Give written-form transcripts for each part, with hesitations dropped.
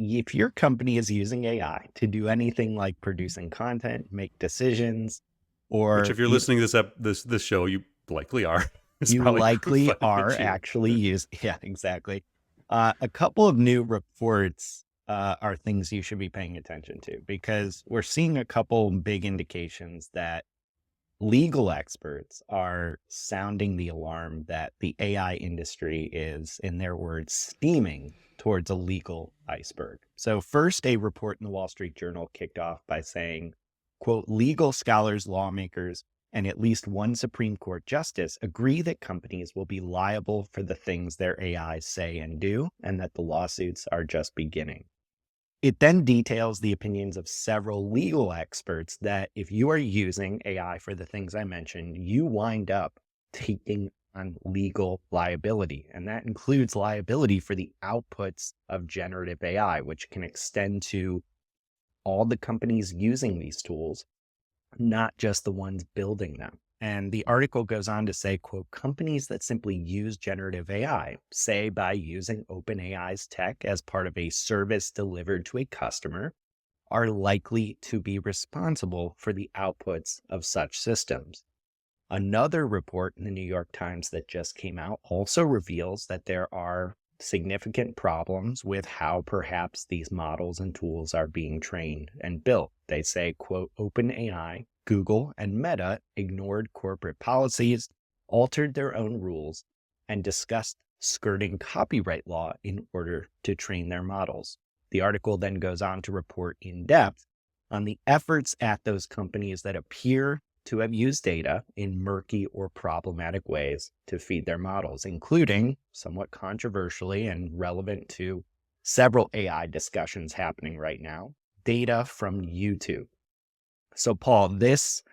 if your company is using AI to do anything like producing content, make decisions, Which, or if you're listening to this show, you likely are. It's you probably proof likely are that you. actually using, yeah, exactly. A couple of new reports are things you should be paying attention to because we're seeing a couple big indications that legal experts are sounding the alarm that the AI industry is, in their words, steaming towards a legal iceberg. So first, a report in the Wall Street Journal kicked off by saying, quote, legal scholars, lawmakers, and at least one Supreme Court justice agree that companies will be liable for the things their AI say and do, and that the lawsuits are just beginning. It then details the opinions of several legal experts that if you are using AI for the things I mentioned, you wind up taking on legal liability. And that includes liability for the outputs of generative AI, which can extend to all the companies using these tools, not just the ones building them. And the article goes on to say, quote, companies that simply use generative AI, say by using OpenAI's tech as part of a service delivered to a customer, are likely to be responsible for the outputs of such systems. Another report in the New York Times that just came out also reveals that there are significant problems with how perhaps these models and tools are being trained and built. They say, quote, OpenAI, Google, and Meta ignored corporate policies, altered their own rules, and discussed skirting copyright law in order to train their models. The article then goes on to report in depth on the efforts at those companies that appear to have used data in murky or problematic ways to feed their models, including, somewhat controversially and relevant to several AI discussions happening right now, data from YouTube. So, Paul, this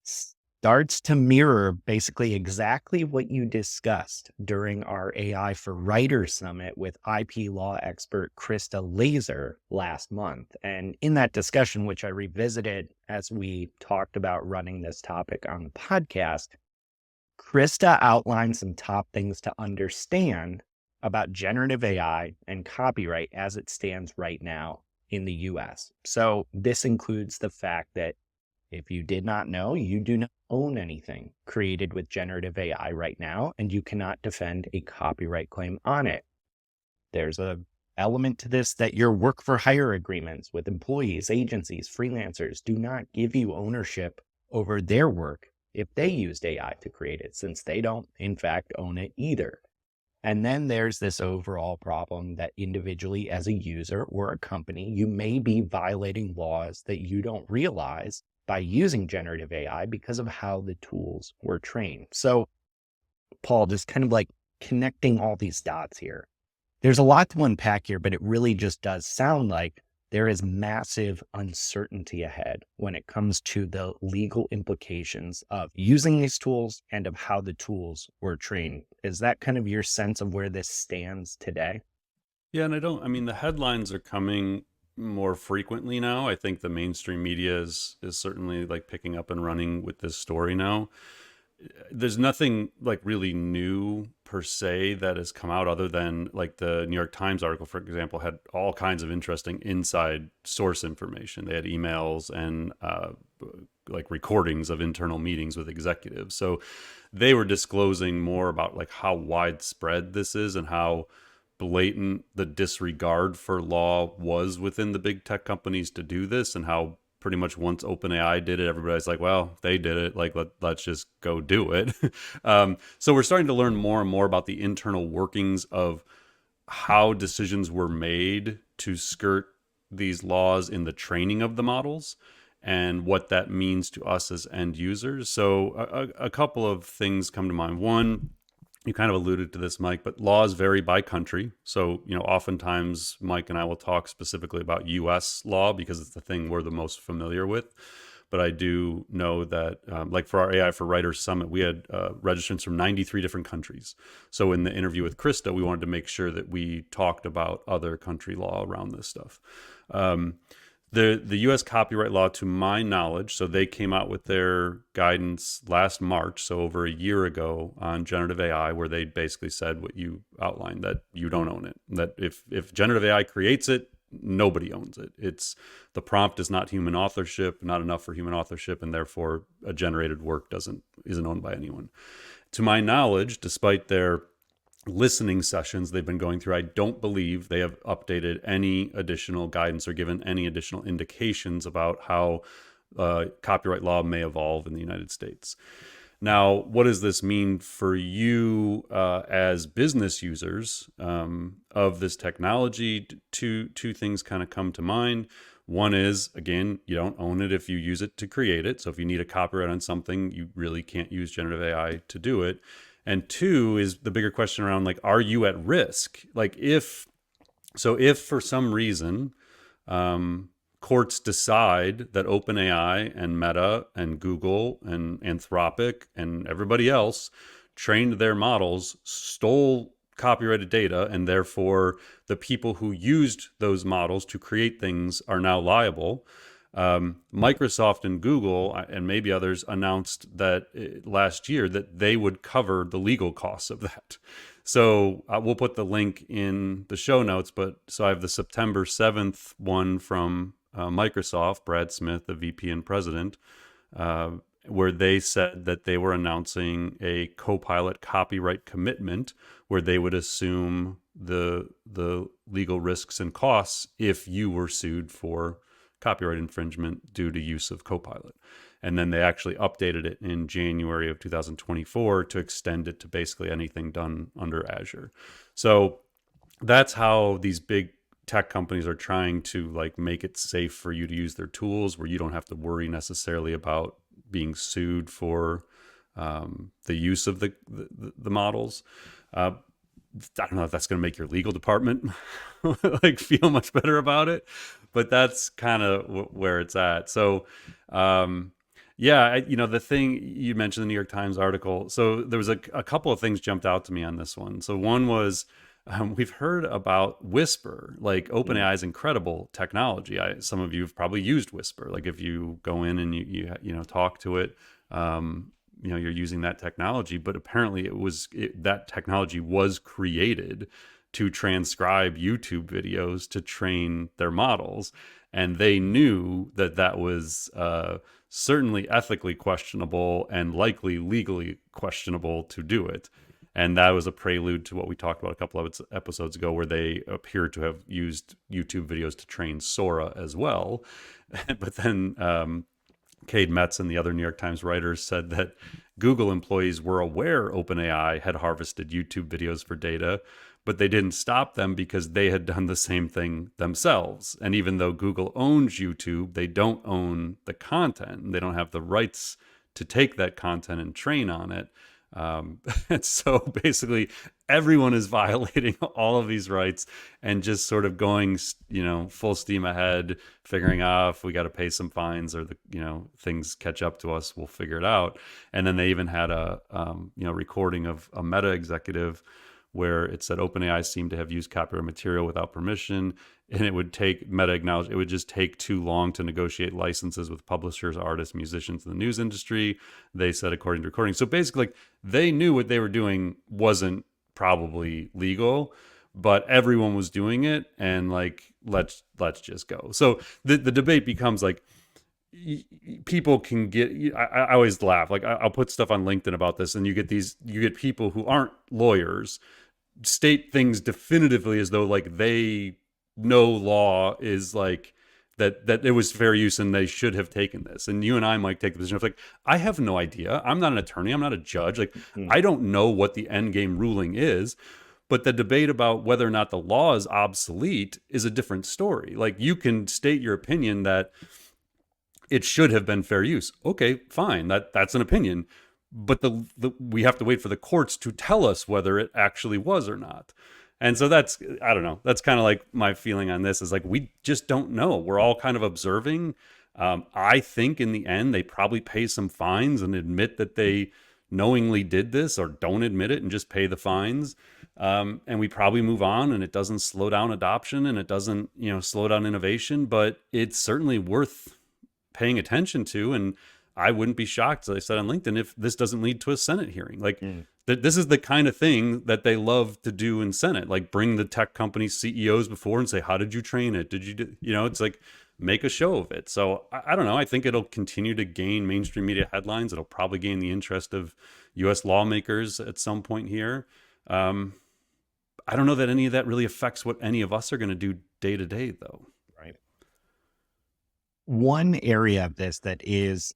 starts to mirror basically exactly what you discussed during our AI for Writers Summit with IP law expert Krista Laser last month. And in that discussion, which I revisited as we talked about running this topic on the podcast, Krista outlined some top things to understand about generative AI and copyright as it stands right now in the US. So this includes the fact that if you did not know, you do not own anything created with generative AI right now, and you cannot defend a copyright claim on it. There's an element to this that your work for hire agreements with employees, agencies, freelancers do not give you ownership over their work if they used AI to create it, since they don't, in fact, own it either. And then there's this overall problem that individually as a user or a company, you may be violating laws that you don't realize by using generative AI because of how the tools were trained. So, Paul, just kind of like connecting all these dots here. There's a lot to unpack here, but it really just does sound like there is massive uncertainty ahead when it comes to the legal implications of using these tools and of how the tools were trained. Is that kind of your sense of where this stands today? Yeah, and I mean, the headlines are coming more frequently now. I think the mainstream media is certainly like picking up and running with this story now. There's nothing like really new per se that has come out other than like the New York Times article, for example, had all kinds of interesting inside source information. They had emails and like recordings of internal meetings with executives. So they were disclosing more about like how widespread this is and how blatant the disregard for law was within the big tech companies to do this, and how pretty much once OpenAI did it, everybody's like, well, they did it. Like, let's just go do it. So we're starting to learn more and more about the internal workings of how decisions were made to skirt these laws in the training of the models and what that means to us as end users. So a couple of things come to mind. One, you kind of alluded to this, Mike, but laws vary by country. So, oftentimes Mike and I will talk specifically about US law because it's the thing we're the most familiar with. But I do know that, like for our AI for Writers Summit, we had registrants from 93 different countries. So in the interview with Krista, we wanted to make sure that we talked about other country law around this stuff. The U.S. copyright law, to my knowledge, so they came out with their guidance last March, so over a year ago, on generative AI, where they basically said what you outlined, that you don't own it. That if generative AI creates it, nobody owns it. It's the prompt is not human authorship, not enough for human authorship, and therefore a generated work isn't owned by anyone. To my knowledge, despite their listening sessions they've been going through, I don't believe they have updated any additional guidance or given any additional indications about how copyright law may evolve in the United States. Now, what does this mean for you as business users of this technology? Two things kind of come to mind. One is, again, you don't own it if you use it to create it. So if you need a copyright on something, you really can't use generative AI to do it. And two is the bigger question around, like, are you at risk? Like, if for some reason courts decide that OpenAI and Meta and Google and Anthropic and everybody else trained their models, stole copyrighted data, and therefore the people who used those models to create things are now liable. Microsoft and Google and maybe others announced that last year that they would cover the legal costs of that. So we'll put the link in the show notes, but so I have the September 7th one from Microsoft, Brad Smith, the VP and president, where they said that they were announcing a Copilot copyright commitment where they would assume the legal risks and costs if you were sued for copyright infringement due to use of Copilot. And then they actually updated it in January of 2024 to extend it to basically anything done under Azure. So that's how these big tech companies are trying to like make it safe for you to use their tools, where you don't have to worry necessarily about being sued for the use of the models. I don't know if that's going to make your legal department like feel much better about it, but that's kind of where it's at. So, yeah, the thing you mentioned, the New York Times article. So there was a couple of things jumped out to me on this one. So one was we've heard about Whisper, like OpenAI's incredible technology. Some of you have probably used Whisper. Like if you go in and you talk to it, you're using that technology. But apparently that technology was created to transcribe YouTube videos to train their models. And they knew that was certainly ethically questionable and likely legally questionable to do it. And that was a prelude to what we talked about a couple of episodes ago, where they appear to have used YouTube videos to train Sora as well. But then Cade Metz and the other New York Times writers said that Google employees were aware OpenAI had harvested YouTube videos for data, but they didn't stop them because they had done the same thing themselves. And even though Google owns YouTube, they don't own the content. They don't have the rights to take that content and train on it. And so basically everyone is violating all of these rights and just sort of going, full steam ahead, figuring out if we got to pay some fines or things catch up to us, we'll figure it out. And then they even had a, recording of a Meta executive where it said OpenAI seemed to have used copyright material without permission, and it would take, Meta acknowledged, it would just take too long to negotiate licenses with publishers, artists, musicians in the news industry, they said, according to recording. So basically, they knew what they were doing wasn't probably legal, but everyone was doing it, and let's just go. So the debate becomes like, people can get, I always laugh, like I'll put stuff on LinkedIn about this, and you get people who aren't lawyers state things definitively as though like they know law is like that it was fair use and they should have taken this. And you and I might take the position of like, I have no idea. I'm not an attorney. I'm not a judge. Like, I don't know what the end game ruling is. But the debate about whether or not the law is obsolete is a different story. Like, you can state your opinion that it should have been fair use. Okay, fine. That's an opinion. But we have to wait for the courts to tell us whether it actually was or not. And so that's, I don't know, that's kind of like my feeling on this is like, we just don't know. We're all kind of observing. I think in the end, they probably pay some fines and admit that they knowingly did this, or don't admit it and just pay the fines. And we probably move on, and it doesn't slow down adoption, and it doesn't, slow down innovation, but it's certainly worth paying attention to. And I wouldn't be shocked, as I said on LinkedIn, if this doesn't lead to a Senate hearing. Like, Mm. this is the kind of thing that they love to do in Senate, like bring the tech company CEOs before and say, how did you train it? Did you do, it's like, make a show of it. So I don't know. I think it'll continue to gain mainstream media headlines. It'll probably gain the interest of US lawmakers at some point here. I don't know that any of that really affects what any of us are going to do day to day, though. Right. One area of this that is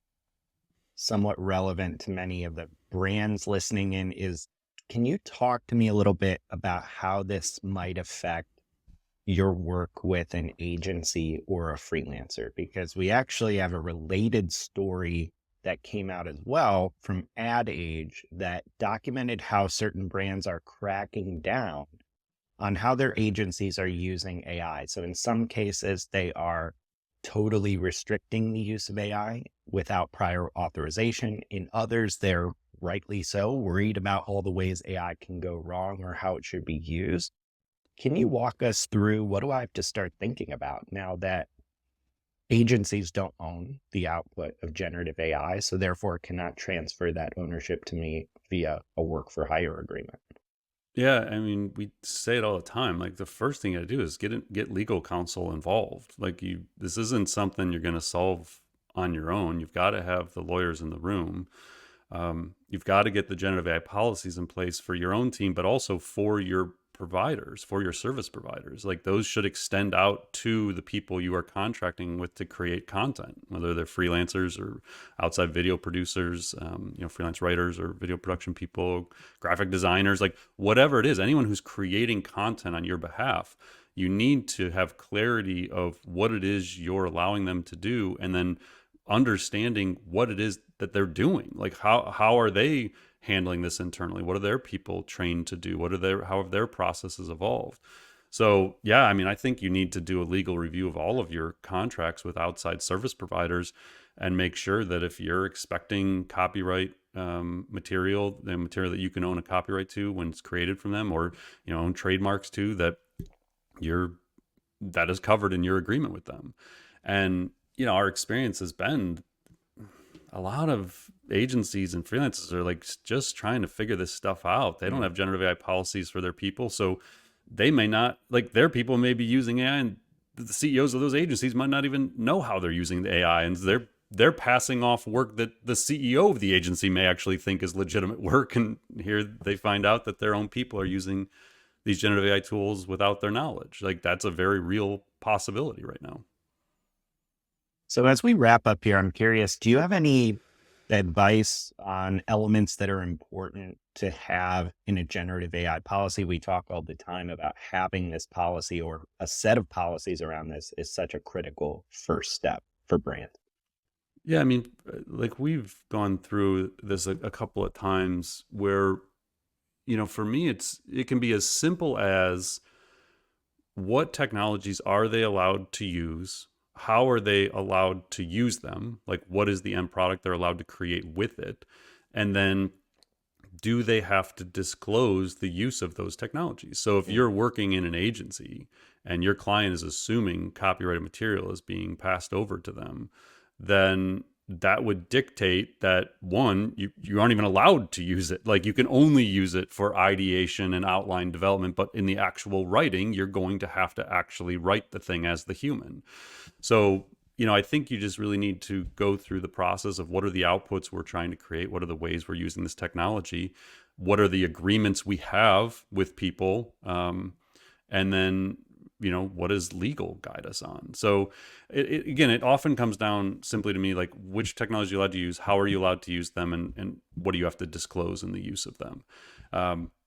somewhat relevant to many of the brands listening in is, can you talk to me a little bit about how this might affect your work with an agency or a freelancer? Because we actually have a related story that came out as well from Ad Age that documented how certain brands are cracking down on how their agencies are using AI. So in some cases, they are totally restricting the use of AI without prior authorization. In others, they're rightly so worried about all the ways AI can go wrong or how it should be used. Can you walk us through, what do I have to start thinking about now that agencies don't own the output of generative AI, so therefore cannot transfer that ownership to me via a work for hire agreement? Yeah, I mean, we say it all the time. Like, the first thing you gotta do is get legal counsel involved. Like, this isn't something you're gonna solve on your own. You've got to have the lawyers in the room. You've got to get the generative AI policies in place for your own team, but also for your providers, for your service providers. Like, those should extend out to the people you are contracting with to create content, whether they're freelancers or outside video producers, freelance writers or video production people, graphic designers, like whatever it is, anyone who's creating content on your behalf. You need to have clarity of what it is you're allowing them to do, and then understanding what it is that they're doing. Like, how are they handling this internally? What are their people trained to do? How have their processes evolved? So yeah, I mean, I think you need to do a legal review of all of your contracts with outside service providers and make sure that if you're expecting copyright material, the material that you can own a copyright to when it's created from them, or own trademarks too, that is covered in your agreement with them. And our experience has been a lot of agencies and freelancers are like just trying to figure this stuff out. They don't have generative AI policies for their people, so they may not, like, their people may be using AI, and the CEOs of those agencies might not even know how they're using the AI, and they're passing off work that the CEO of the agency may actually think is legitimate work, and here they find out that their own people are using these generative AI tools without their knowledge. Like, that's a very real possibility right now. So as we wrap up here, I'm curious, do you have any advice on elements that are important to have in a generative AI policy? We talk all the time about having this policy or a set of policies around this is such a critical first step for brands. Yeah, I mean, like, we've gone through this a couple of times where, for me, it can be as simple as, what technologies are they allowed to use? How are they allowed to use them? Like, what is the end product they're allowed to create with it? And then, do they have to disclose the use of those technologies? So if you're working in an agency and your client is assuming copyrighted material is being passed over to them, then that would dictate that, one, you aren't even allowed to use it. Like, you can only use it for ideation and outline development, but in the actual writing, you're going to have to actually write the thing as the human. So, I think you just really need to go through the process of, what are the outputs we're trying to create? What are the ways we're using this technology? What are the agreements we have with people? And then, what does legal guide us on? So again, it often comes down simply to me, like, which technology you're allowed to use, how are you allowed to use them, and what do you have to disclose in the use of them?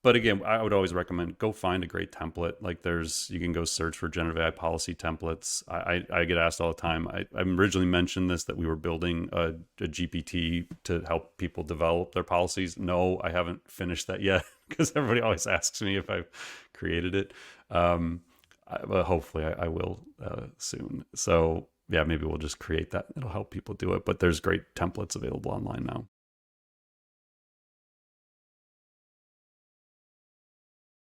But again, I would always recommend, go find a great template. Like, you can go search for generative AI policy templates. I get asked all the time. I originally mentioned this, that we were building a GPT to help people develop their policies. No, I haven't finished that yet, because everybody always asks me if I've created it. But hopefully I will soon. So yeah, maybe we'll just create that. It'll help people do it. But there's great templates available online now.